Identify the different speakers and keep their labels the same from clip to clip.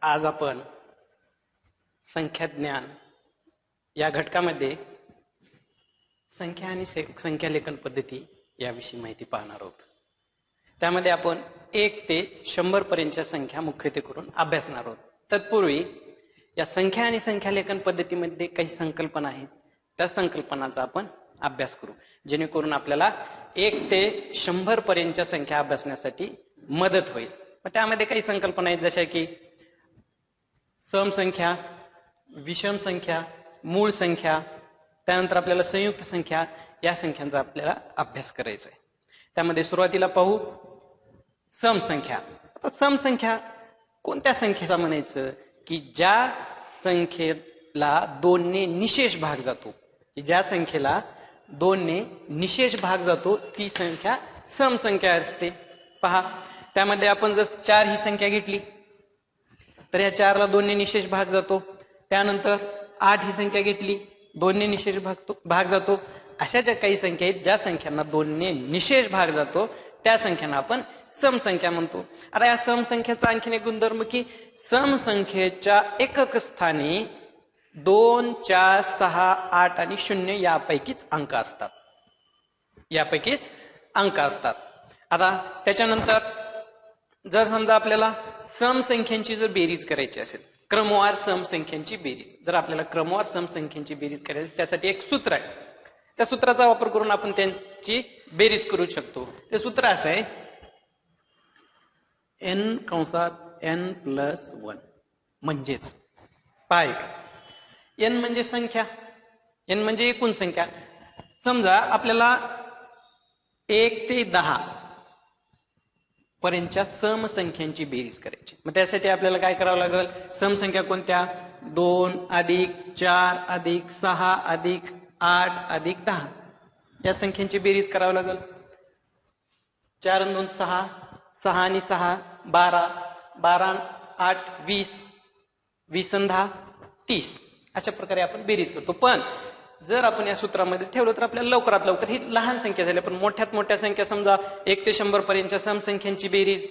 Speaker 1: आज आपण संख्याज्ञान या घटकामध्ये संख्या आणि संख्यालेखन पद्धती याविषयी माहिती पाहणार आहोत. त्यामध्ये आपण 1 ते 100 पर्यंतच्या संख्या मुख्यत्वे करून अभ्यासणार आहोत. तत्पूर्वी या संख्या आणि संख्यालेखन पद्धतीमध्ये काही संकल्पना आहेत, त्या संकल्पनांचा आपण अभ्यास करू, जेणेकरून आपल्याला 1 ते 100 पर्यंतच्या संख्या अभ्यासण्यासाठी मदत होईल. त्यामध्ये काही संकल्पना आहेत, जशा की समसंख्या, विषम संख्या, मूळ संख्या, त्यानंतर आपल्याला संयुक्त संख्या, या संख्यांचा आपल्याला अभ्यास करायचा आहे. त्यामध्ये सुरुवातीला पाहू समसंख्या. आता समसंख्या कोणत्या संख्येला म्हणायचं की ज्या संख्येला 2 ने निशेष भाग जातो, की ज्या संख्येला 2 ने निशेष भाग जातो ती संख्या समसंख्या असते. पहा, त्यामध्ये आपण जर 4 ही संख्या घेतली तर या 4 ला 2 ने निशेष भाग जातो. त्यानंतर 8 ही संख्या घेतली, 2 ने निशेष भाग जातो. अशा ज्या काही संख्या आहेत ज्या संख्यांना 2 ने निशेष भाग जातो त्या संख्यांना आपण समसंख्या म्हणतो. आता या समसंख्येचा आणखीन एक गुणधर्म की समसंख्येच्या एकक स्थानी 2, 4, 6, 8 आणि 0 यापैकीच अंक असतात. यापैकीच अंक असतात. आता त्याच्यानंतर जर समजा आपल्याला समसंख्यांची जर बेरीज करायची असेल, क्रमवार समसंख्यांची बेरीज, जर आपल्याला क्रमवार समसंख्यांची बेरीज करायची, त्यासाठी एक सूत्र आहे. त्या सूत्राचा वापर करून आपण त्यांची बेरीज करू शकतो. ते सूत्र असं आहे n कंसात n प्लस 1. म्हणजेच पाय n म्हणजे संख्या, n म्हणजे एकूण संख्या. समजा आपल्याला 1 ते 10 पर्यंतच्या समसंख्यांची बेरीज करायची. मग त्यासाठी आपल्याला काय करावं लागेल? समसंख्या कोणत्या? 2 अधिक 4 अधिक 6 अधिक 8 अधिक 10 या संख्यांची बेरीज करावी लागेल. 4 आणि 2 6, 6 आणि 6 12, 12 आणि 8 20, 20 आणि 10 30. अशा प्रकारे आपण बेरीज करतो. पण जर आपण या सूत्रामध्ये ठेवलं तर आपल्याला लवकरात लवकर ही लहान संख्या झाली. पण मोठ्यात मोठ्या संख्या, समजा 1 ते 100 पर्यंतच्या समसंख्यांची बेरीज,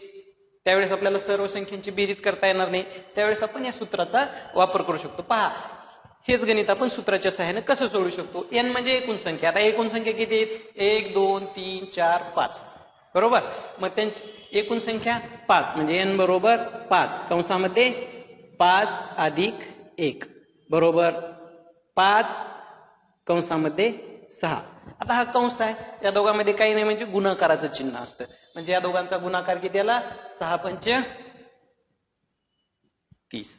Speaker 1: त्यावेळेस आपल्याला सर्व संख्यांची बेरीज करता येणार नाही. त्यावेळेस आपण या सूत्राचा वापर करू शकतो. पहा, हेच गणित आपण सूत्राच्या सहाय्याने कसं सोडवू शकतो. n म्हणजे एकूण संख्या. आता एकूण संख्या किती आहेत? 1 2 3 4 5, बरोबर. मग त्यांची एकूण संख्या 5 म्हणजे n बरोबर 5 कंसामध्ये 5 अधिक 1 बरोबर 5 कंसामध्ये 6. आता हा कंस आहे, या दोघांमध्ये काही नाही म्हणजे गुणाकाराचं चिन्ह असतं. म्हणजे या दोघांचा गुणाकार किती आला? 6 पंच 30.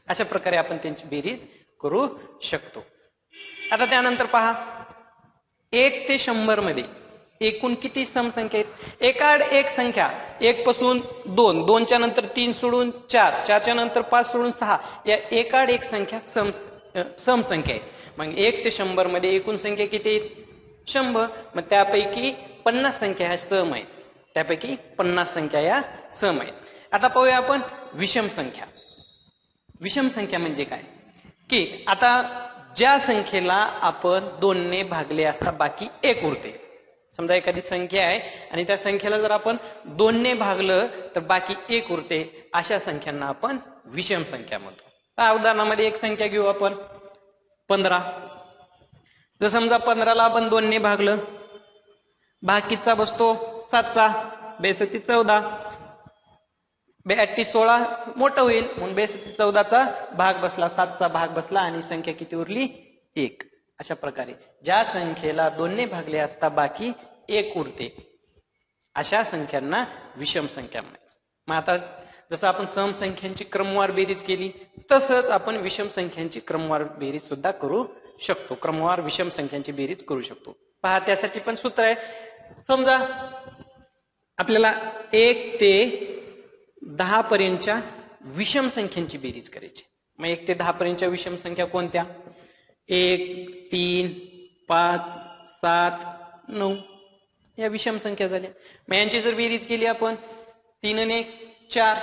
Speaker 1: अशा प्रकारे आपण त्यांची बेरीज करू शकतो. आता त्यानंतर पहा, 1 ते 100 मध्ये एकूण किती समसंख्या आहेत? एकाड एक संख्या, 1 पासून 2, 2 च्या नंतर 3 सोडून 4, 4 च्या नंतर 5 सोडून 6, या एकाड एक संख्या समसंख्या आहे. मग 1 ते 100 मध्ये एकूण संख्या किती आहेत? 100. मग त्यापैकी 50 संख्या ह्या सम आहेत. त्यापैकी 50 संख्या या सम आहेत. आता पाहूया आपण विषम संख्या. विषम संख्या म्हणजे काय? की आता ज्या संख्येला आपण 2 ने भागले असता बाकी 1 उरते. समजा एखादी संख्या आहे आणि त्या संख्येला जर आपण 2 ने भागलं तर बाकी 1 उरते. अशा संख्यांना आपण विषम संख्या म्हणतो. त्या उदाहरणामध्ये एक संख्या घेऊ आपण, 15. जर समजा 15 ला आपण 2 ने भागलं, बाकीचा बसतो 7चा, 62 14, 82 16 मोठं होईल म्हणून 62 14चा भाग बसला, 7चा भाग बसला आणि संख्या किती उरली? 1. अशा प्रकारे ज्या संख्येला 2 ने भागले असता बाकी 1 उरते अशा संख्यांना विषम संख्या म्हणायचं. मग आता जसं आपण समसंख्यांची क्रमवार बेरीज केली तसंच आपण विषम संख्यांची क्रमवार बेरीज सुद्धा करू शकतो. क्रमवार विषम संख्यांची बेरीज करू शकतो. पहा, त्यासाठी पण सूत्र आहे. समजा आपल्याला 1 ते 10 पर्यंतच्या विषम संख्यांची बेरीज करायची. मग 1 ते 10 पर्यंतच्या विषम संख्या कोणत्या? 1 3 5 7 9 या विषम संख्या झाल्या. मग यांची जर बेरीज केली आपण, 3 आणि 1 4,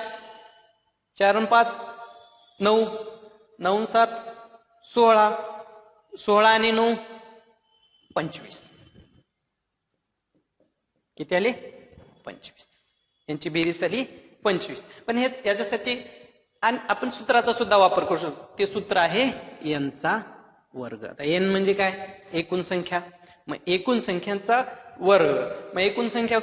Speaker 1: 4 आणि 5 9, 9 आणि 7 16, 16 आणि 9 25. किती आले? 25. यांची बेरीज झाली 25. पण हे याच्यासाठी आणि आपण सूत्राचा सुद्धा वापर करू शकतो. ते सूत्र आहे n चा वर्ग. आता n म्हणजे काय? एकूण संख्या. मग एकूण संख्यांचा वर्ग. मग एकूण संख्या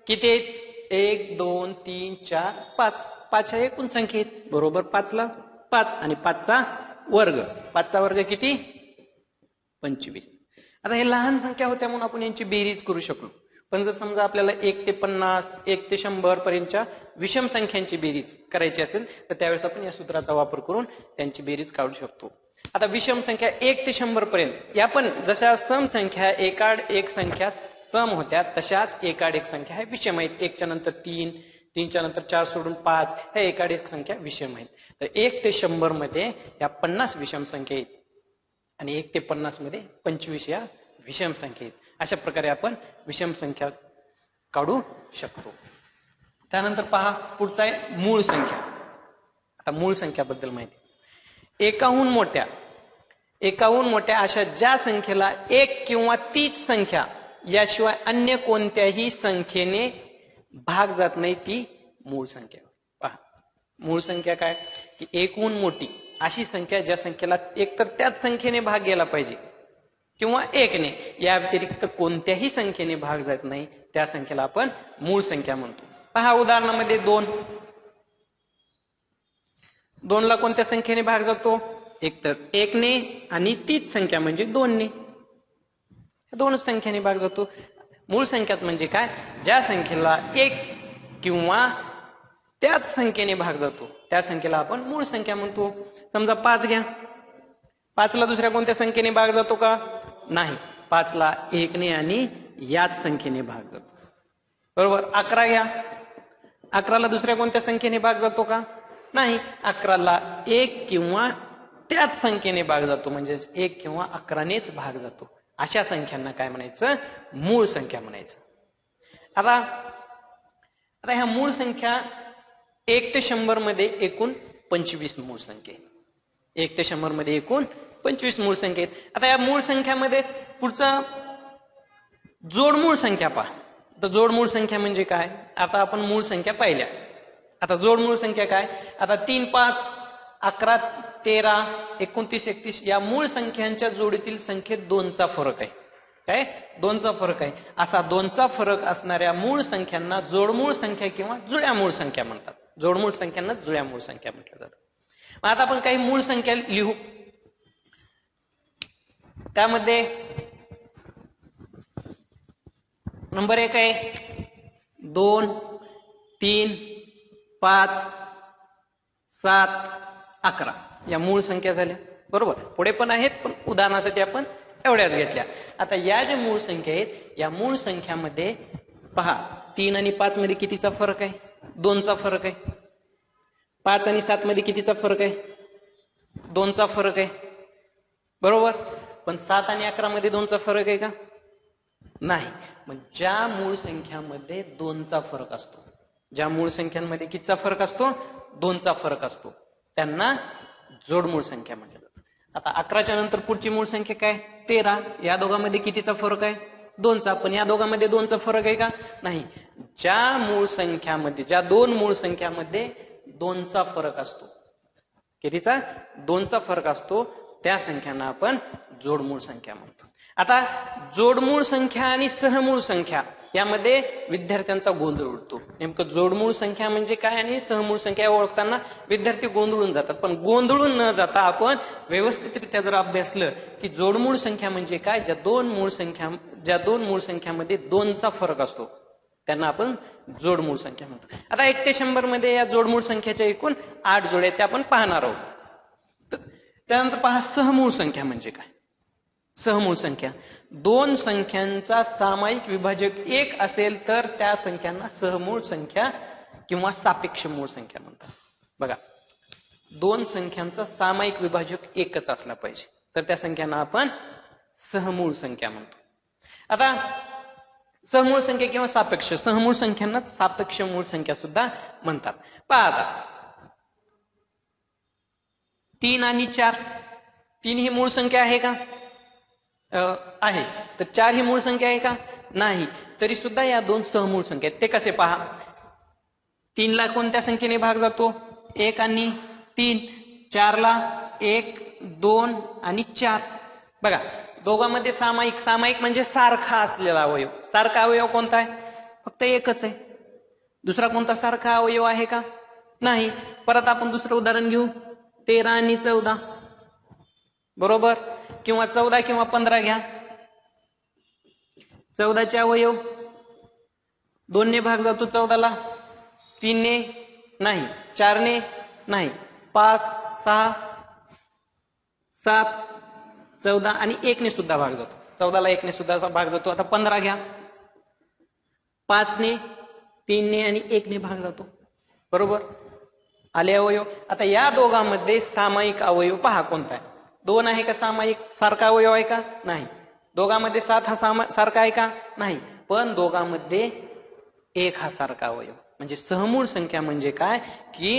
Speaker 1: किती आहेत? 1 2 3 4 5. 5 ह्या एकूण संख्या आहेत. बरोबर 5 ला 5 आणि 5 चा वर्ग. 5 चा वर्ग किती? 25. आता हे लहान संख्या होत्या म्हणून आपण यांची बेरीज करू शकलो. पण जर समजा आपल्याला 1 ते 50 1 ते 100 पर्यंतच्या विषम संख्यांची बेरीज करायची असेल तर त्यावेळेस आपण या सूत्राचा वापर करून त्यांची बेरीज काढू शकतो. आता विषम संख्या 1 ते 100 पर्यंत या पण जशा सम संख्या एकाड एक संख्या सम होत्या तशाच एकाड एक संख्या ह्या विषम आहेत. 1 च्या नंतर 3 3 च्या नंतर 4 सोडून 5 ह्या एकाड एक संख्या विषम आहेत. तर 1 ते 100 मध्ये या 50 विषम संख्या आहेत आणि 1 ते 50 मध्ये 25 या विषम संख्या आहेत. अशा प्रकारे आपण विषम संख्या काढू शकतो. त्यानंतर पहा पुढचा आहे मूळ संख्या. आता मूळ संख्याबद्दल माहिती. एकाहून मोठ्या अशा ज्या संख्येला एक किंवा तीच संख्या याशिवाय अन्य कोणत्याही संख्येने भाग जात नाही ती मूळ संख्या. पहा मूळ संख्या काय की एकूण मोठी अशी संख्या ज्या संख्येला एक तर त्याच संख्येने भाग गेला पाहिजे किंवा एकने या व्यतिरिक्त कोणत्याही संख्येने भाग जात नाही त्या संख्येला आपण मूळ संख्या म्हणतो. पहा उदाहरणामध्ये 2 ला कोणत्या संख्येने भाग जातो? एक तर 1 ने आणि तीच संख्या म्हणजे 2 ने. दोनच संख्येने भाग जातो. मूळ संख्यात म्हणजे काय? ज्या संख्येला 1 किंवा त्याच संख्येने भाग जातो त्या संख्येला आपण मूळ संख्या म्हणतो. समजा 5 घ्या. 5 ला दुसऱ्या कोणत्या संख्येने भाग जातो का? नाही. 5 ला 1 ने आणि याच संख्येने भाग जातो. बरोबर. 11 घ्या. 11 ला दुसऱ्या कोणत्या संख्येने भाग जातो का? नाही. 11 ला 1 किंवा त्याच संख्येने भाग जातो म्हणजे 1 किंवा 11 नेच भाग जातो. अशा संख्यांना काय म्हणायचं? मूळ संख्या म्हणायचं. आता ह्या मूळ संख्या 1 ते 100 मध्ये एकूण 25 मूळ संख्या आहेत. 1 ते 100 मध्ये एकूण 25 मूळ संख्या आहेत. आता या मूळ संख्यामध्ये पुढचा जोडमूळ संख्या पहा. तर जोडमूळ संख्या म्हणजे काय? आता आपण मूळ संख्या पाहिल्या. आता जोडमूळ संख्या काय? आता 3 5 11 13 29 31 या मूळ संख्यांच्या जोडीतील संख्येत 2चा फरक आहे. काय? 2चा फरक आहे. असा 2चा फरक असणाऱ्या मूळ संख्यांना जोडमूळ संख्या किंवा जुळ्या मूळ संख्या म्हणतात. जोडमूळ संख्यांना जुळ्या मूळ संख्या म्हटलं जातं. आता आपण काही मूळ संख्या लिहू. त्यामध्ये नंबर 1 आहे 2 3 5 7 11 या मूळ संख्या झाल्या. बरोबर. पुढे पण आहेत पण उदाहरणासाठी आपण एवढ्याच घेतल्या. आता या ज्या मूळ संख्या आहेत या मूळ संख्यामध्ये पहा 3 आणि 5 मध्ये कितीचा फरक आहे? 2चा फरक आहे. 5 आणि 7 मध्ये कितीचा फरक आहे? 2चा फरक आहे. बरोबर. पण 7 आणि 11 मध्ये 2चा फरक आहे का? नाही. मग ज्या मूळ संख्यामध्ये 2चा फरक असतो, ज्या मूळ संख्यांमध्ये कितीचा फरक असतो? 2चा फरक असतो त्यांना जोडमूळ संख्या म्हटलं जातं. आता 11च्या नंतर पुढची मूळ संख्या काय? 13. या दोघांमध्ये कितीचा फरक आहे? 2चा. पण या दोघांमध्ये 2चा फरक आहे का? नाही. ज्या मूळ संख्यामध्ये ज्या दोन मूळ संख्यामध्ये 2चा फरक असतो, कितीचा? 2चा फरक असतो त्या संख्यांना आपण जोडमूळ संख्या म्हणतो. आता जोडमूळ संख्या आणि सहमूळ संख्या यामध्ये विद्यार्थ्यांचा गोंधळ उडतो. नेमकं जोडमूळ संख्या म्हणजे काय आणि सहमूळ संख्या ओळखताना विद्यार्थी गोंधळून जातात. पण गोंधळून न जाता आपण व्यवस्थितरित्या जर अभ्यासलं की जोडमूळ संख्या म्हणजे काय? ज्या दोन मूळ संख्यामध्ये 2चा फरक असतो त्यांना आपण जोडमूळ संख्या म्हणतो. आता 1 ते 100 मध्ये या जोडमूळ संख्येच्या एकूण 8 जोड्या त्या आपण पाहणार आहोत. त्यानंतर पहा सहमूळ संख्या म्हणजे काय? सहमूळ संख्या 2 संख्यांचा सामायिक विभाजक 1 असेल तर त्या संख्यांना सहमूळ संख्या किंवा सापेक्ष मूळ संख्या म्हणतात. बघा 2 संख्यांचा सामायिक विभाजक 1च असला पाहिजे तर त्या संख्यांना आपण सहमूळ संख्या म्हणतो. आता सहमूळ संख्या किंवा सापेक्ष सहमूळ संख्यांना सापेक्ष मूळ संख्या सुद्धा म्हणतात. पहा आता 3 आणि 4 3 ही मूळ संख्या आहे का? आहे. तर 4 ही मूळ संख्या आहे का? नाही. तरी सुद्धा या 2 सहमूळ संख्या आहेत. ते कसे? पहा 3 ला कोणत्या संख्येने भाग जातो? 1 आणि 3, 4ला 1, 2 आणि 4. बघा दोघांमध्ये सामायिक, सामायिक म्हणजे सारखा असलेला अवयव. सारखा अवयव कोणता आहे? फक्त एकच आहे. दुसरा कोणता सारखा अवयव आहे का? नाही. परत आपण दुसरं उदाहरण घेऊ. 13 आणि 14 बरोबर, किंवा 14 किंवा 15 घ्या. 14चे अवयव 2 ने भाग जातो 14ला, 3 ने नाही, 4 ने नाही, 5, 6, 7, 14 आणि 1 ने सुद्धा भाग जातो. 14ला 1 ने सुद्धा भाग जातो. आता 15 घ्या. 5 ने, 3 ने आणि 1 ने भाग जातो. बरोबर आले अवयव. आता या दोघांमध्ये सामायिक अवयव पहा कोणता आहे? 2 आहे का सामायिक? सारखा अवयव आहे का? नाही. दोघांमध्ये 7 हा सारखा आहे का? नाही. पण दोघांमध्ये 1 हा सारखा अवयव. म्हणजे सहमूळ संख्या म्हणजे काय की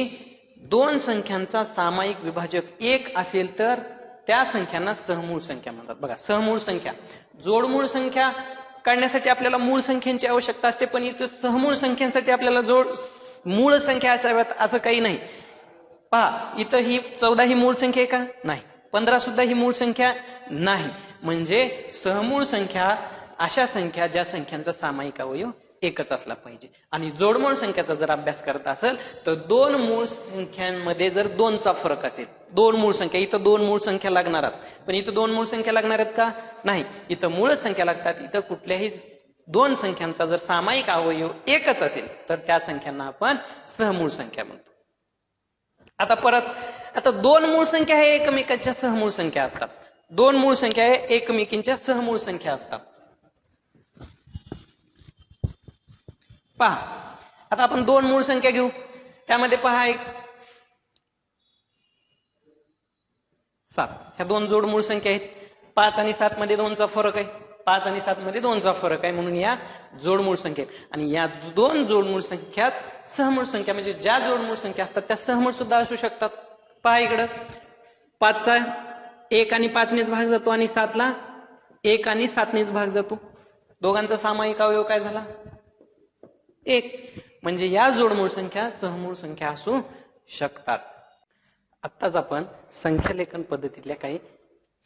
Speaker 1: 2 संख्यांचा सामायिक विभाजक 1 असेल तर त्या संख्यांना सहमूळ संख्या म्हणतात. बघा सहमूळ संख्या, जोडमूळ संख्या काढण्यासाठी आपल्याला मूळ संख्यांची आवश्यकता असते, पण इथं सहमूळ संख्यांसाठी आपल्याला मूळ संख्या असाव्यात असं काही नाही. पहा इथं ही 14 ही मूळ संख्या आहे का? नाही. 15 सुद्धा ही मूळ संख्या नाही. म्हणजे सहमूळ संख्या अशा संख्या ज्या संख्यांचा सामायिक अवयव एकच असला पाहिजे. आणि जोडमूळ संख्याचा जर अभ्यास करत असेल तर 2 मूळ संख्यांमध्ये जर 2चा फरक असेल, 2 मूळ संख्या, इथं 2 मूळ संख्या लागणार आहेत, पण इथं 2 मूळ संख्या लागणार आहेत का? नाही. इथं मूळ संख्या लागतात. इथं कुठल्याही 2 संख्यांचा जर सामायिक अवयव एकच असेल तर त्या संख्यांना आपण सहमूळ संख्या म्हणतो. आता परत, आता 2 मूळ संख्या हे एकमेकांच्या सहमूळ संख्या असतात. 2 मूळ संख्या हे एकमेकींच्या सहमूळ संख्या असतात. पहा आता आपण 2 मूळ संख्या घेऊ. त्यामध्ये पहा एक 7, ह्या 2 जोड मूळ संख्या आहेत. 5 आणि 7 मध्ये 2चा फरक आहे. 5 आणि 7 मध्ये 2चा फरक आहे, म्हणून या जोडमूळ संख्या आहेत. आणि या 2 जोडमूळ संख्यात सहमूळ संख्या म्हणजे ज्या जोडमूळ संख्या असतात त्या सहमूळ सुद्धा असू शकतात. पहा इकडं 5चा 1 आणि 5 नेच भाग जातो आणि 7ला 1 आणि 7 नेच भाग जातो. दोघांचा सामायिक अवयव काय झाला? 1. म्हणजे या जोडमूळ संख्या सहमूळ संख्या असू शकतात. आत्ताच आपण संख्यालेखन पद्धतीतल्या काही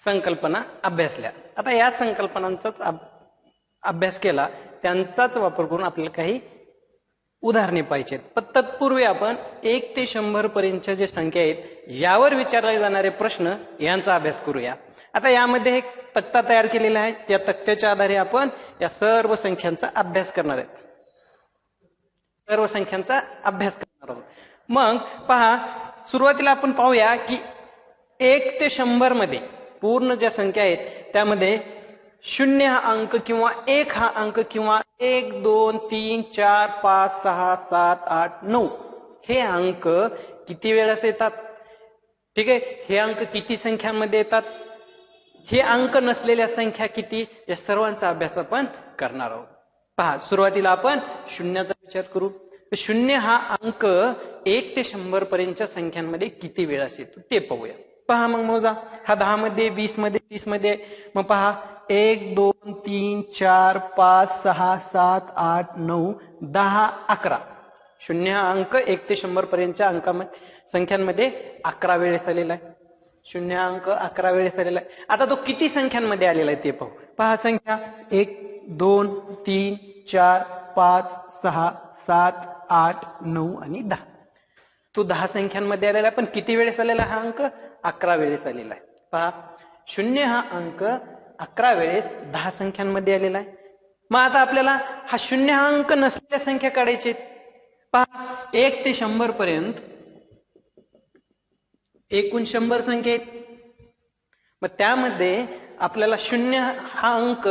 Speaker 1: संकल्पना अभ्यासल्या. आता या संकल्पनांचाच अभ्यास केला, त्यांचाच वापर करून आपल्याला काही उदाहरणे पाहिजेत. पण तत्पूर्वी आपण 1 ते 100 पर्यंतच्या जे संख्या आहेत यावर विचारले जाणारे प्रश्न यांचा अभ्यास करूया. आता यामध्ये एक तक्ता तयार केलेला आहे. या तक्त्याच्या आधारे आपण या सर्व संख्यांचा अभ्यास करणार आहेत. सर्व संख्यांचा अभ्यास करणार आहोत. मग पहा, सुरुवातीला आपण पाहूया की 1 ते 100 मध्ये पूर्ण ज्या संख्या आहेत त्यामध्ये 0 हा अंक किंवा 1 हा अंक किंवा 1, 2, 3, 4, 5, 6, 7, 8, 9 हे अंक किती वेळेस येतात? ठीक आहे, हे अंक किती संख्यांमध्ये येतात? हे अंक नसलेल्या संख्या किती? या सर्वांचा अभ्यास आपण करणार आहोत. पहा सुरुवातीला आपण शून्याचा विचार करू. 0 हा अंक 1 ते 100 पर्यंतच्या संख्यांमध्ये किती वेळेस येतो ते पाहूया. पहा मग मोजा. हा 10 मध्ये, 20 मध्ये, 30 मध्ये. मग पहा 1, 2, 3, 4, 5, 6, 7, 8, 9, 10, 11. 0 हा अंक 1 ते 100 पर्यंतच्या अंकामध्ये संख्यांमध्ये 11 वेळेस आलेला आहे. 0 हा अंक 11 वेळेस आलेला आहे. आता तो किती संख्यांमध्ये आलेला आहे ते पाहू. पहा संख्या 1, 2, 3, 4, 5, 6, 7, 8, 9 आणि 10. तो 10 संख्यांमध्ये आलेला आहे. पण किती वेळेस आलेला हा अंक? 11 वेळेस आलेला आहे. पहा 0 हा अंक 11 वेळेस 10 संख्यांमध्ये आलेला आहे. मग आता आपल्याला हा 0 हा अंक नसलेल्या संख्या काढायचे. पहा 1 ते 100 पर्यंत एकूण 100 संख्या आहेत. मग त्यामध्ये आपल्याला 0 हा अंक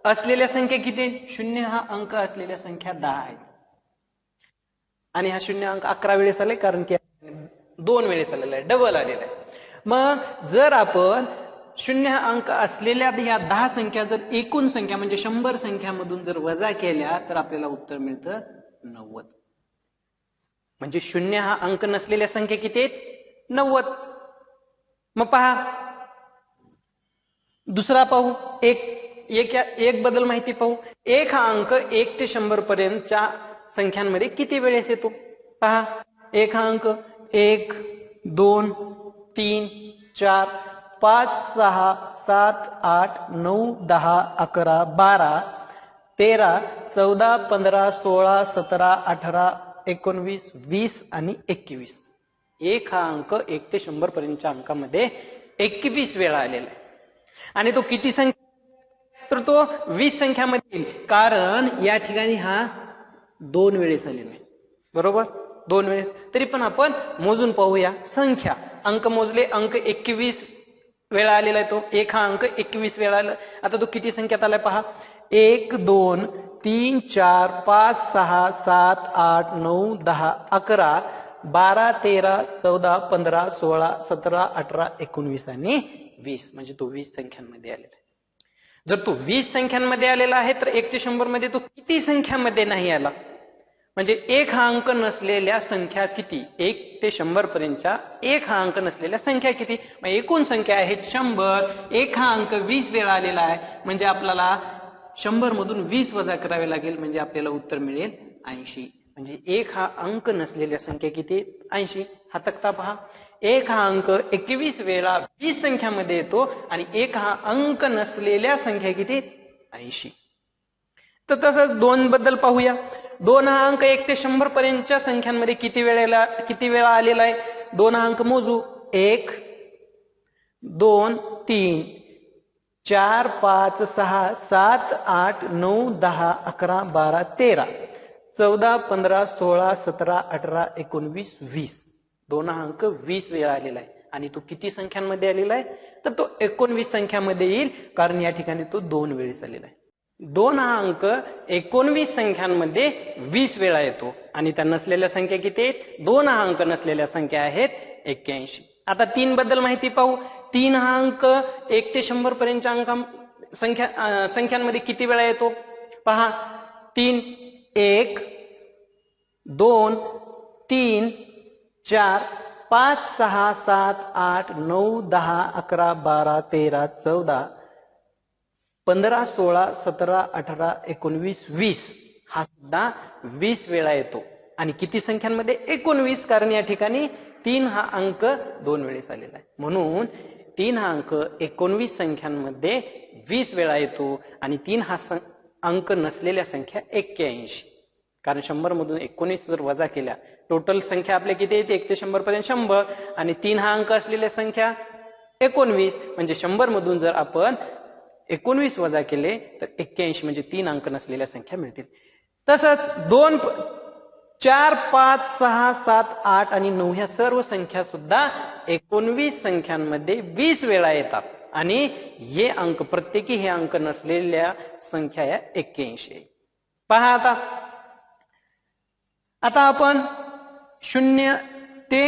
Speaker 1: असलेल्या संख्या किती? 0 हा अंक असलेल्या संख्या 10 आहेत. आणि हा 0 अंक 11 वेळेस आले कारण की 2 वेळेस आलेला आहे, डबल आलेला आहे. मग जर आपण 0 हा अंक असलेल्या या 10 संख्या जर एकूण संख्या म्हणजे 100 संख्यामधून जर वजा केल्या तर आपल्याला उत्तर मिळतं 90. म्हणजे 0 हा अंक नसलेल्या संख्या किती आहेत? 90. मग पहा दुसरा पाहू. एक बद्दल माहिती पाहू. 1 हा अंक 1 ते 100 पर्यंतच्या संख्यांमध्ये किती वेळेस येतो? पहा 1 हा अंक 1, 2 3 4 5 6 7 8 9 10 11 12 13 14 15 16 17 18 19 20 आणि 21. एक हा अंक 1 ते 100 पर्यंतच्या अंकामध्ये 21 वेळा आलेला आहे. आणि तो किती संख्या, तर तो 20 संख्यामध्ये येईल, कारण या ठिकाणी हा 2 वेळेस आलेला आहे. बरोबर, 2 वेळेस. तरी पण आपण मोजून पाहूया संख्या. अंक मोजले, अंक 21 वेळा आलेला आहे. तो एक हा अंक 21 वेळा आला. आता तो किती संख्यात आलाय पहा. 1 2 3 4 5 6 7 8 9 10 11 12 13 14 15 16 17 18 19 आणि 20. म्हणजे तो 20 संख्यांमध्ये आलेला आहे. जर तो 20 संख्यांमध्ये आलेला आहे तर 1 ते 100 मध्ये तो किती संख्यामध्ये नाही आला, म्हणजे एक हा अंक नसलेल्या संख्या किती, 1 ते 100 पर्यंतच्या एक हा अंक नसलेल्या संख्या किती. मग एकूण संख्या आहेत 100. एक हा अंक 20 वेळा आलेला आहे, म्हणजे आपल्याला 100 मधून 20 वजा करावे लागेल, म्हणजे आपल्याला उत्तर मिळेल 80. म्हणजे एक हा अंक नसलेल्या संख्या किती, 80. हा तक्ता पहा. एक हा अंक 21 वेळा 20 संख्यामध्ये येतो आणि एक हा अंक नसलेल्या संख्या किती, 80. तर तसंच 2 बद्दल पाहूया. 2 हा अंक 1 ते 100 पर्यंतच्या संख्यांमध्ये किती वेळा आलेला आहे. 2 हा अंक मोजू. 1 2 3 4 5 6 7 8 9 10 11 12 13 14 15 16 17 18 19 20. 2 हा अंक 20 वेळा आलेला आहे. आणि तो किती संख्यांमध्ये आलेला आहे, तर तो 19 संख्यामध्ये येईल, कारण या ठिकाणी तो 2 वेळेस आलेला आहे. 2 हा अंक 19 संख्यांमध्ये 20 वेळा येतो. आणि त्या नसलेल्या संख्या किती आहेत, 2 हा अंक नसलेल्या संख्या आहेत 81. आता 3 बद्दल माहिती पाहू. 3 हा अंक 1 ते 100 पर्यंतच्या संख्यांमध्ये किती वेळा येतो पहा. 3 1 2 3 4 5 6 7 8 9 10 11 12 13 14 15 16 17 18 19 20. हा सुद्धा 20 वेळा येतो. आणि किती संख्यांमध्ये, 19, कारण या ठिकाणी 3 हा अंक 2 वेळेस आलेला आहे. म्हणून 3 हा अंक 19 संख्यांमध्ये 20 वेळा येतो. आणि 3 हा अंक नसलेल्या संख्या 81. कारण 100 मधून 19 जर वजा केल्या, टोटल संख्या आपल्या किती येते, 1 ते 100 पर्यंत 100. आणि 3 हा अंक असलेल्या संख्या 19, म्हणजे 100 मधून जर आपण 19 वजा केले तर 81, म्हणजे 3 अंक नसलेल्या संख्या मिळतील. तसंच 2 4 5 6 7 8 आणि 9 ह्या सर्व संख्या सुद्धा 19 संख्यांमध्ये 20 वेळा येतात. आणि हे अंक, प्रत्येकी हे अंक नसलेल्या संख्या या 81 आहे. पहा आता आपण 0 ते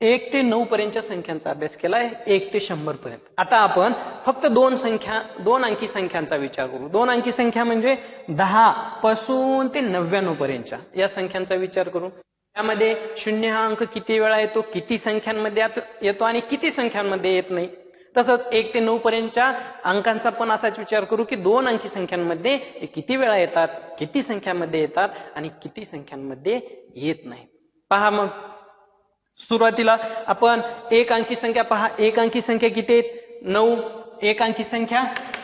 Speaker 1: 1 ते 9 पर्यंतच्या संख्यांचा अभ्यास केलाय, 1 ते 100 पर्यंत. आता आपण फक्त 2 अंकी संख्यांचा विचार करू. 2 अंकी संख्या म्हणजे 10 पासून ते 99 पर्यंतच्या या संख्यांचा विचार करू. त्यामध्ये 0 हा अंक किती वेळा येतो, किती संख्यांमध्ये येतो आणि किती संख्यांमध्ये येत नाही. तसंच 1 ते 9 पर्यंतच्या अंकांचा पण असाच विचार करू की 2 अंकी संख्यांमध्ये किती वेळा येतात, किती संख्यांमध्ये येतात आणि किती संख्यांमध्ये येत नाही. पहा, मग सुरुवातीला आपण 1 अंकी संख्या पहा. 1 अंकी संख्या किती आहेत, 9. 1 अंकी संख्या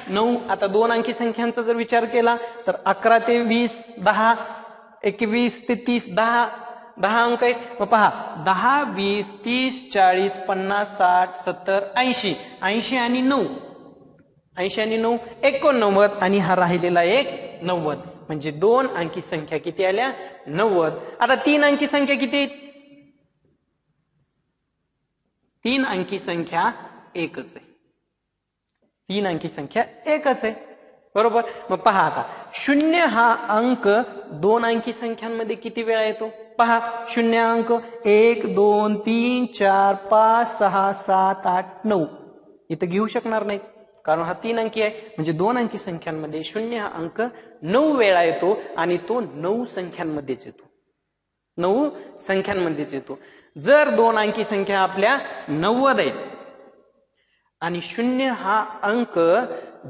Speaker 1: 9. आता 2 अंकी संख्यांचा जर विचार केला तर 11 ते 20 10, 21 ते 30 10 अंक आहेत. मग पहा, 10 20 30 40 50 60 70 80. 80 आणि 9 89. आणि हा राहिलेला एक 90. म्हणजे 2 अंकी संख्या किती आल्या, 90. आता 3 अंकी संख्या किती आहेत, 3 अंकी संख्या एकच आहे. 3 अंकी संख्या एकच आहे. बरोबर. मग पहा आता 0 हा अंक 2 अंकी संख्यांमध्ये किती वेळा येतो पहा. 0 अंक 1 2 3 4 5 6 7 8 9 इथं घेऊ शकणार नाही, कारण हा 3 अंकी आहे. म्हणजे 2 अंकी संख्यांमध्ये 0 हा अंक 9 वेळा येतो आणि तो 9 संख्यांमध्येच येतो. 9 संख्यांमध्येच येतो. जर 2 अंकी संख्या आपल्या 90 आहेत आणि 0 हा अंक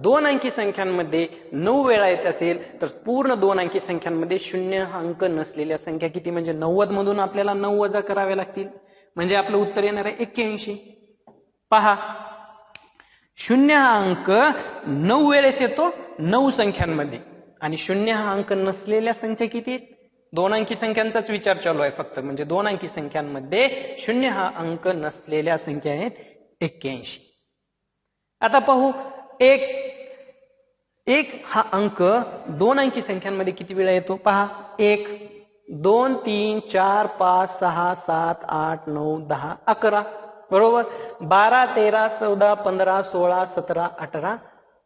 Speaker 1: 2 अंकी संख्यांमध्ये 9 वेळा येत असेल तर पूर्ण 2 अंकी संख्यांमध्ये 0 हा अंक नसलेल्या संख्या किती, म्हणजे 90 मधून आपल्याला 9 वजा करावे लागतील. म्हणजे आपलं उत्तर येणार आहे 81. पहा, शून्य हा अंक 9 वेळेस येतो 9 संख्यांमध्ये, आणि शून्य हा अंक नसलेल्या संख्या किती आहेत? 2 अंकी संख्यांचाच विचार चालू आहे फक्त, म्हणजे 2 अंकी संख्यांमध्ये शून्य हा अंक नसलेल्या संख्या आहेत 81. आता पाहू, एक हा अंक 2 अंकी संख्यांमध्ये किती वेळा येतो? पहा, 1, 2, 3, 4, 5, 6, 7, 8, 9, 10, 11. बरोबर. 12, 13, 14, 15, 16, 17, 18,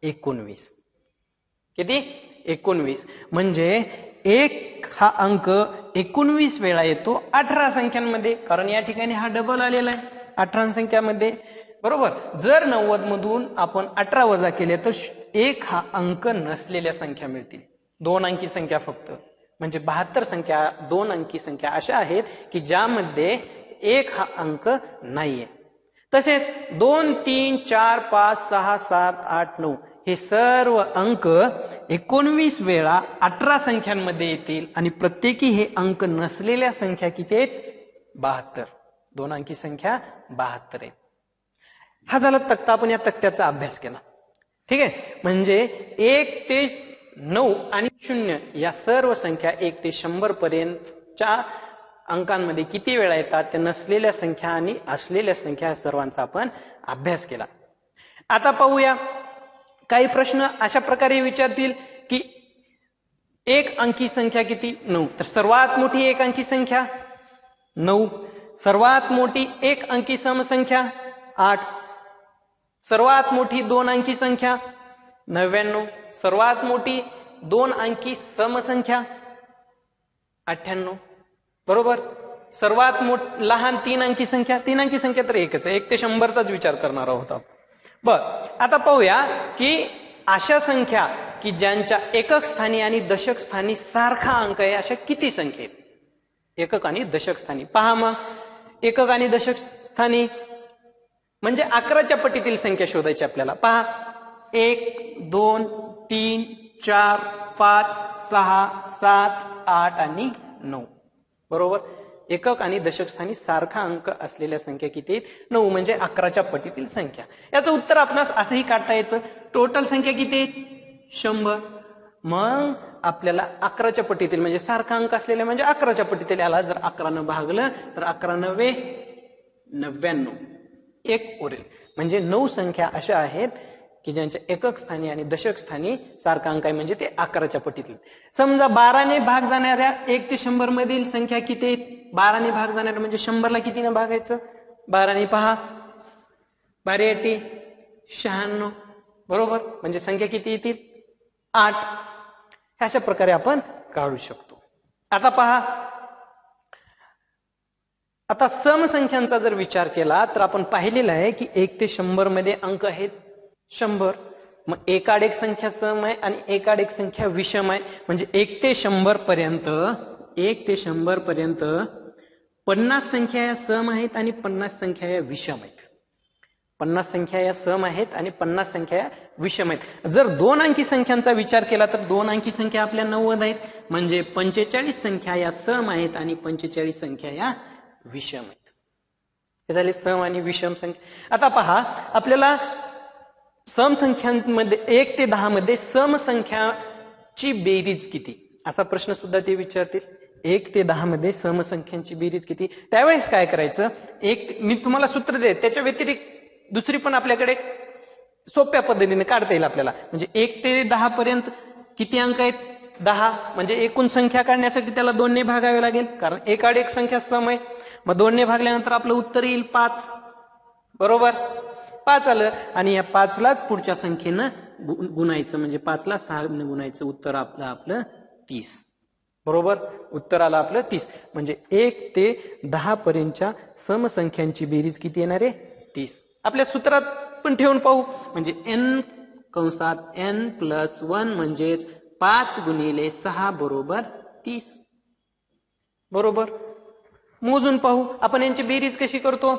Speaker 1: 19. किती? 19. म्हणजे एक हा अंक 19 वेळा येतो 18 संख्यांमध्ये, कारण या ठिकाणी हा डबल आलेला आहे 18 संख्यामध्ये. बरोबर. जर 90 मधून आपण 18 वजा केले तर एक हा अंक नसलेल्या संख्या मिळतील. 2 अंकी संख्या फक्त, म्हणजे 72 संख्या 2 अंकी संख्या अशा आहेत की ज्यामध्ये एक हा अंक नाहीये. तसेच 2, 3, 4, 5, 6, 7, 8, 9 हे सर्व अंक 19 वेळा 18 संख्यांमध्ये येतील, आणि प्रत्येकी हे अंक नसलेल्या संख्या किती आहेत? 72. 2 अंकी संख्या 72 आहेत. हा झाला तक्ता. आपण या तक्त्याचा अभ्यास केला. ठीक आहे. म्हणजे 1 ते 9 आणि 0 या सर्व संख्या 1 ते 100 पर्यंतच्या अंकांमध्ये किती वेळा येतात, त्या नसलेल्या संख्या आणि असलेल्या संख्या सर्वांचा आपण अभ्यास केला. आता पाहूया, काही प्रश्न अशा प्रकारे विचारतील की एक अंकी संख्या किती? 9. तर सर्वात मोठी एक अंकी संख्या 9. सर्वात मोठी एक अंकी समसंख्या 8. सर्वात मोठी 2 अंकी संख्या 99. सर्वात मोठी 2 अंकी समसंख्या 98. बरोबर. सर्वात लहान 3 अंकी संख्या, 3 अंकी संख्या तर एकच आहे, 1 ते 100चाच विचार करणार आहोत आपण. बर, आता पाहूया की अशा संख्या की ज्यांच्या एकक स्थानी आणि दशक स्थानी सारखा अंक आहे अशा किती संख्या आहेत? एकक आणि दशक स्थानी. पहा मग, एकक आणि दशक स्थानी म्हणजे 11च्या पटीतील संख्या शोधायची आपल्याला. पहा, 1, 2, 3, 4, 5, 6, 7, 8 आणि 9. बरोबर. एकक आणि दशक स्थानी सारखा अंक असलेल्या संख्या किती आहेत? 9. म्हणजे 11च्या पटीतील संख्या. याचं उत्तर आपणास असंही काढता येतं, टोटल संख्या किती आहेत? 100. मग आपल्याला 11च्या पटीतील म्हणजे सारखा अंक असलेल्या म्हणजे 11च्या पटीतील, याला जर 11 भागलं तर 11 9 99 एक उरेल. म्हणजे 9 संख्या अशा आहेत की ज्यांच्या एकक स्थानी आणि दशक स्थानी सारखा अंक आहे, म्हणजे ते 11च्या पटीतील. समजा 12ने भाग जाणाऱ्या 1 ते 100 मधील संख्या किती आहेत? 12ने भाग जाणाऱ्या म्हणजे 100ला कितीने भागायचं? 12ने. पहा, 12 96. बरोबर. म्हणजे संख्या किती येतील? 8. अशा प्रकारे आपण काढू शकतो. आता पहा, आता समसंख्यांचा जर विचार केला तर आपण पाहिलेलं आहे की 1 ते 100 मध्ये अंक आहेत 100. मग एकाड एक संख्या सम आहे आणि एकाड एक संख्या विषम आहे. म्हणजे 1 ते 100 पर्यंत 50 संख्या या सम आहेत आणि 50 संख्या या विषम आहेत. 50 संख्या या सम आहेत आणि 50 संख्या या विषम आहेत. जर 2 अंकी संख्यांचा विचार केला तर 2 अंकी संख्या आपल्या 90 आहेत. म्हणजे 45 संख्या या सम आहेत आणि 45 संख्या या विषम आहेत. हे झाले सम आणि विषम संख्या. आता पहा, आपल्याला सम संख्यांमध्ये 1 ते 10 मध्ये समसंख्याची बेरीज किती असा प्रश्न सुद्धा ते विचारतील. 1 ते 10 मध्ये समसंख्यांची बेरीज किती? त्यावेळेस काय करायचं, मी तुम्हाला सूत्र देते, त्याच्या व्यतिरिक्त दुसरी पण आपल्याकडे सोप्या पद्धतीने काढता येईल आपल्याला. म्हणजे 1 ते 10 पर्यंत किती अंक आहेत? 10. म्हणजे एकूण संख्या काढण्यासाठी त्याला 2 ने भागावे लागेल, कारण एकाड एक संख्या सम आहे. मग 2 ने भागल्यानंतर आपलं उत्तर येईल 5. बरोबर. 5 आलं, आणि या 5लाच पुढच्या संख्येनं गुणायचं, म्हणजे 5ला 6 ने गुणायचं. उत्तर आपलं 30. बरोबर. उत्तर आलं आपलं 30. म्हणजे 1 ते 10 पर्यंतच्या समसंख्यांची बेरीज किती येणार आहे? 30. आपल्या सूत्रात पण ठेवून पाहू. म्हणजे n कंसात n+1 म्हणजेच 5 गुणिले 6 बरोबर 30. बरोबर. मोजून पाहू आपण यांची बेरीज कशी करतो.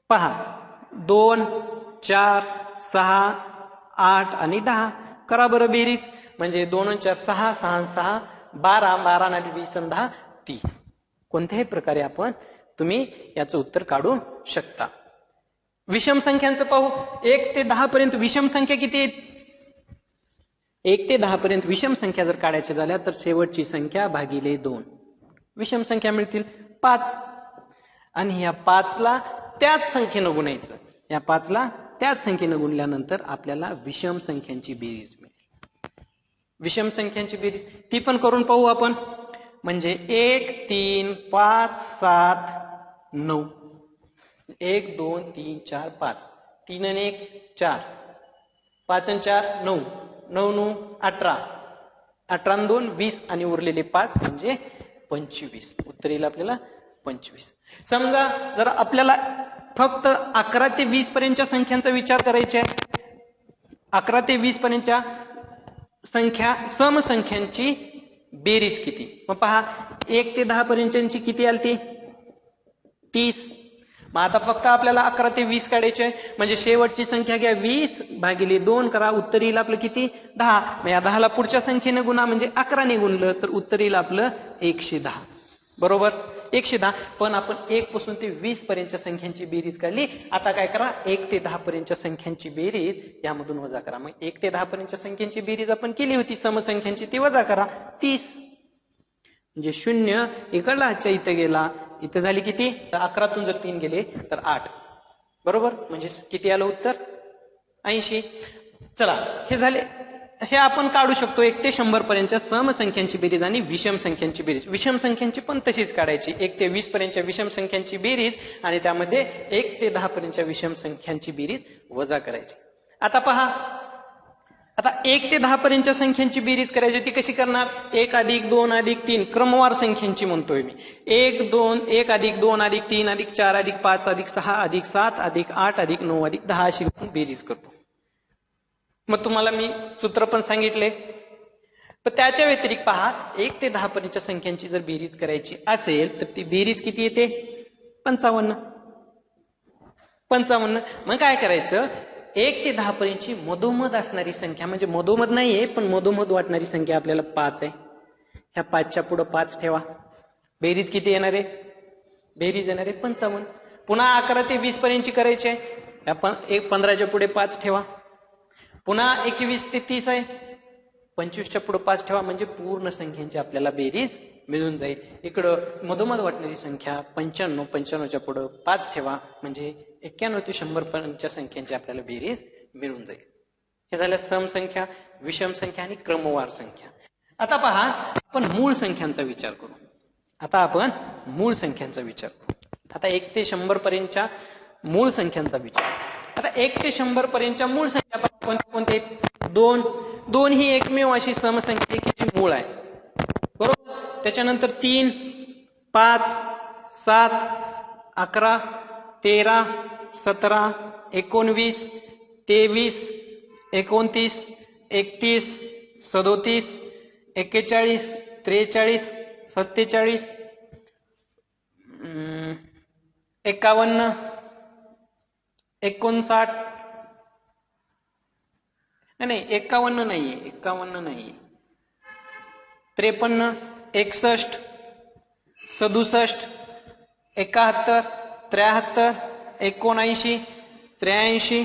Speaker 1: पहा, 2, 4, 6, 8 आणि 10. करा बरं बेरीज. म्हणजे 2 4 6, 6 6 12, 12 आणि 20 10 30. कोणत्याही प्रकारे आपण तुम्ही याचं उत्तर काढू शकता. विषम संख्यांचं पाहू. 1 ते 10 पर्यंत विषम संख्या किती आहेत? 1 ते 10 पर्यंत विषम संख्या जर काढायच्या झाल्या तर शेवटची संख्या भागिले 2. विषम संख्या मिळतील 5. आणि या 5ला त्याच संख्येनं गुणायचं. या 5ला त्याच संख्येनं गुणल्यानंतर आपल्याला विषम संख्यांची बेरीज मिळेल. विषम संख्यांची बेरीज ती पण करून पाहू आपण. म्हणजे 1 3 5 7 9. 1 2 3 4 5. 3 आणि 1 4. 5 आणि 4 9. 9 9 18. 18 आणि 2 20 आणि उरलेले 5 म्हणजे 25. उत्तर येईल आपल्याला 25. समजा जर आपल्याला फक्त 11 ते 20 पर्यंतच्या संख्यांचा विचार करायचा आहे. 11 ते 20 पर्यंतच्या संख्या समसंख्यांची बेरीज किती? मग पहा 1 ते 10 पर्यंतची किती आली? 30. मग आता फक्त आपल्याला 11 ते 20 काढायचे म्हणजे शेवटची संख्या घ्या 20 भागिले 2 करा. उत्तर येईल आपलं किती? 10. मग या 10ला पुढच्या संख्येने गुणा म्हणजे 11 ने गुणलं तर उत्तर येईल आपलं 110. बरोबर 110. पण आपण 1 पासून ते 20 पर्यंतच्या संख्यांची बेरीज काढली. आता काय करा 1 ते 10 पर्यंतच्या संख्यांची बेरीज यामधून वजा करा. मग 1 ते 10 पर्यंतच्या संख्यांची बेरीज आपण केली होती समसंख्यांची, ती वजा करा 30. म्हणजे 0 इकडला हातच्या इथं गेला. इथं झाली किती? 11तून जर 3 गेले तर 8. बरोबर म्हणजे किती आलं उत्तर? 80. चला हे झाले. हे आपण काढू शकतो 1 ते 100 पर्यंतच्या समसंख्यांची बेरीज आणि विषम संख्यांची बेरीज. विषम संख्यांची पण तशीच काढायची. 1 ते 20 पर्यंतच्या विषम संख्यांची बेरीज आणि त्यामध्ये 1 ते 10 पर्यंतच्या विषम संख्यांची बेरीज वजा करायची. आता पहा, आता 1 ते 10 पर्यंतच्या संख्यांची बेरीज करायची. ती कशी करणार? 1 अधिक 2 अधिक 3 क्रमवार संख्यांची म्हणतोय मी. 1 अधिक 2 अधिक 3 अधिक 4 अधिक 5 अधिक 6 अधिक 7 अधिक 8 अधिक 9 अधिक 10 अशी बेरीज करतो. मग तुम्हाला मी सूत्र पण सांगितले. पण त्याच्या व्यतिरिक्त पहा 1 ते 10 पर्यंतच्या संख्यांची जर बेरीज करायची असेल तर ती बेरीज किती येते? 55. 55. मग काय करायचं? 1 ते 10 पर्यंतची मधोमध असणारी संख्या म्हणजे मधोमध नाहीये पण मधोमध वाटणारी संख्या आपल्याला 5 आहे. ह्या 5च्या पुढे 5 ठेवा. बेरीज किती येणार आहे? बेरीज येणार आहे 55. पुन्हा 11 ते 20 पर्यंतची करायची आहे. 15च्या पुढे 5 ठेवा. पुन्हा 21 ते 30 आहे. 25च्या पुढे 5 ठेवा म्हणजे पूर्ण संख्यांची आपल्याला बेरीज मिळून जाईल. इकडं मधोमध वाटणारी संख्या 95. 95च्या पुढे 5 ठेवा म्हणजे 91 ते 100 पर्यंतच्या संख्यांची आपल्याला बेरीज मिळून जाईल. हे झाल्या समसंख्या, विषम संख्या आणि क्रमवार संख्या. आता पहा आपण मूळ संख्यांचा विचार करू. आता 1 ते 100 पर्यंतच्या मूळ संख्यांचा विचार. आता 1 ते 100 पर्यंतच्या मूळ संख्या कोणते? 2. 2 ही एकमेव अशी समसंख्या की जी मूळ आहे. बरोबर. त्याच्यानंतर 3 5 7 11 13 17 19 23 29 31 37 41 43 47 51 59 नाही 51 नाहीये 53 61 61 67 71 73 79 83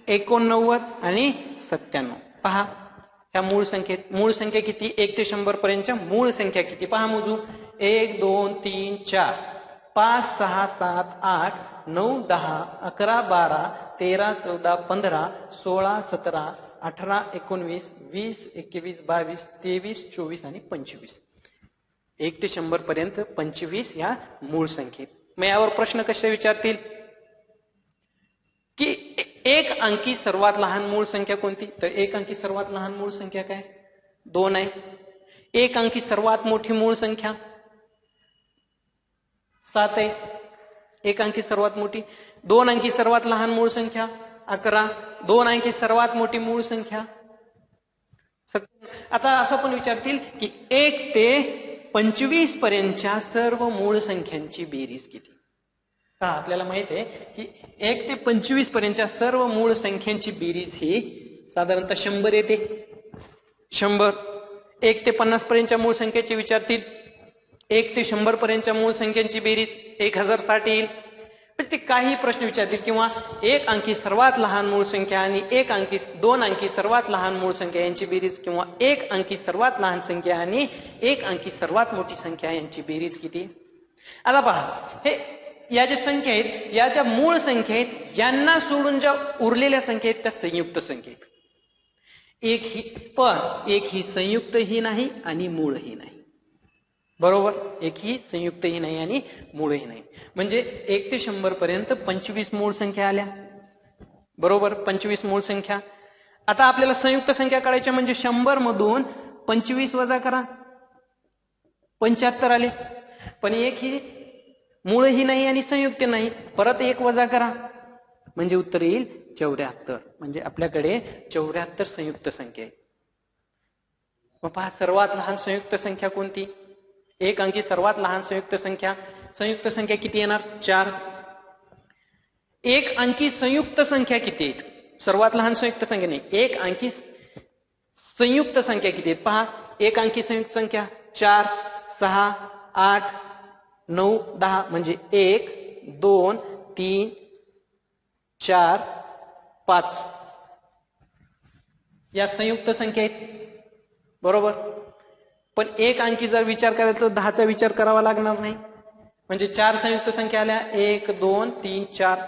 Speaker 1: 89 आणि 97. पहा ह्या मूळ संख्या किती? 1 ते 100 पर्यंतच्या मूळ संख्या किती? पहा मोजू. 1 2 3 4 5 6 7 8 9 10 11 12 13 14 15 16 17 18 19 20 21 22 23 24 आणि 25. 1 ते 100 पर्यंत 25 या मूळ संख्येत. मग यावर प्रश्न कसे विचारतील की 1 अंकी सर्वात लहान मूळ संख्या कोणती? तर 1 अंकी सर्वात लहान मूळ संख्या काय? 2 आहे. 1 अंकी सर्वात मोठी मूळ संख्या 7 आहे. 1 अंकी सर्वात मोठी. 2 अंकी सर्वात लहान मूळ संख्या 11. 2 अंकी सर्वात मोठी मूळ संख्या. आता असं पण विचारतील की 1 ते 25 पर्यंतच्या सर्व मूळ संख्यांची बेरीज किती? का आपल्याला माहित आहे की 1 ते 25 पर्यंतच्या सर्व मूळ संख्यांची बेरीज ही साधारणतः 100 येते. 100. 1 ते 50 पर्यंतच्या मूळ संख्येची विचारतील 1 ते 100 पर्यंतच्या मूळ संख्यांची बेरीज 1060 येईल. पण ते काही प्रश्न विचारतील किंवा एक अंकी सर्वात लहान मूळ संख्या आणि दोन अंकी सर्वात लहान मूळ संख्या यांची बेरीज किंवा एक अंकी सर्वात लहान संख्या आणि एक अंकी सर्वात मोठी संख्या यांची बेरीज किती. आता पहा, हे या ज्या संख्या आहेत, या ज्या मूळ संख्या आहेत, यांना सोडून ज्या उरलेल्या संख्या आहेत त्या संयुक्त संख्या आहेत. एक ही संयुक्तही नाही आणि मूळही नाही. बरोबर, एक ही संयुक्तही नाही आणि मूळही नाही. म्हणजे 1 ते 100 पर्यंत 25 मूळ संख्या आल्या. बरोबर, 25 मूळ संख्या. आता आपल्याला संयुक्त संख्या काढायच्या म्हणजे 100 मधून 25 वजा करा, 75 आले. पण एक ही मूळही नाही आणि संयुक्त नाही, परत एक वजा करा म्हणजे उत्तर येईल 74. म्हणजे आपल्याकडे 74 संयुक्त संख्या आहे. मग पहा, सर्वात लहान संयुक्त संख्या कोणती? एक अंकी सर्वात लहान संयुक्त संख्या किती येणार? 4. एक अंकी संयुक्त संख्या किती आहेत? सर्वात लहान संयुक्त संख्या नाही, एक अंकी संयुक्त संख्या किती आहेत पहा. एक अंकी संयुक्त संख्या 4, 6, 8, 9, 10 म्हणजे 1, 2, 3, 4, 5 या संयुक्त संख्या आहेत. बरोबर, पण एक अंकी जर विचार करायचा तर 10चा विचार करावा लागणार नाही. म्हणजे 4 संयुक्त संख्या आल्या, 1, 2, 3, 4.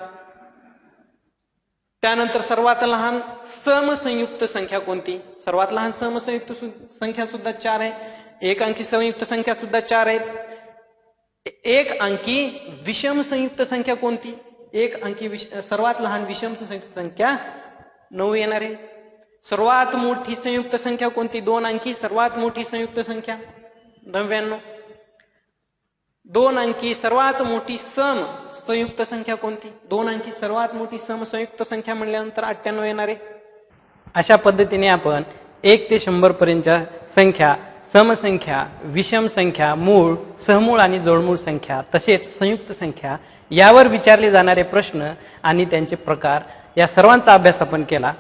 Speaker 1: त्यानंतर सर्वात लहान समसंयुक्त संख्या कोणती? सर्वात लहान समसंयुक्त संख्या सुद्धा 4 आहे. एक अंकी संयुक्त संख्या सुद्धा 4 आहेत. एक अंकी विषम संयुक्त संख्या कोणती? एक अंकी सर्वात लहान विषम संयुक्त संख्या 9 येणार आहे. सर्वात मोठी संयुक्त संख्या कोणती? 2 अंकी सर्वात मोठी संयुक्त संख्या 99. 2 अंकी सर्वात मोठी सम संयुक्त संख्या कोणती? 2 अंकी सर्वात मोठी सम संयुक्त संख्या म्हणल्यानंतर 98 येणार आहे. अशा पद्धतीने आपण 1 ते 100 पर्यंतच्या संख्या, समसंख्या, विषम संख्या, मूळ, सहमूळ आणि जोडमूळ संख्या तसेच संयुक्त संख्या यावर विचारले जाणारे प्रश्न आणि त्यांचे प्रकार या सर्वांचा अभ्यास आपण केला.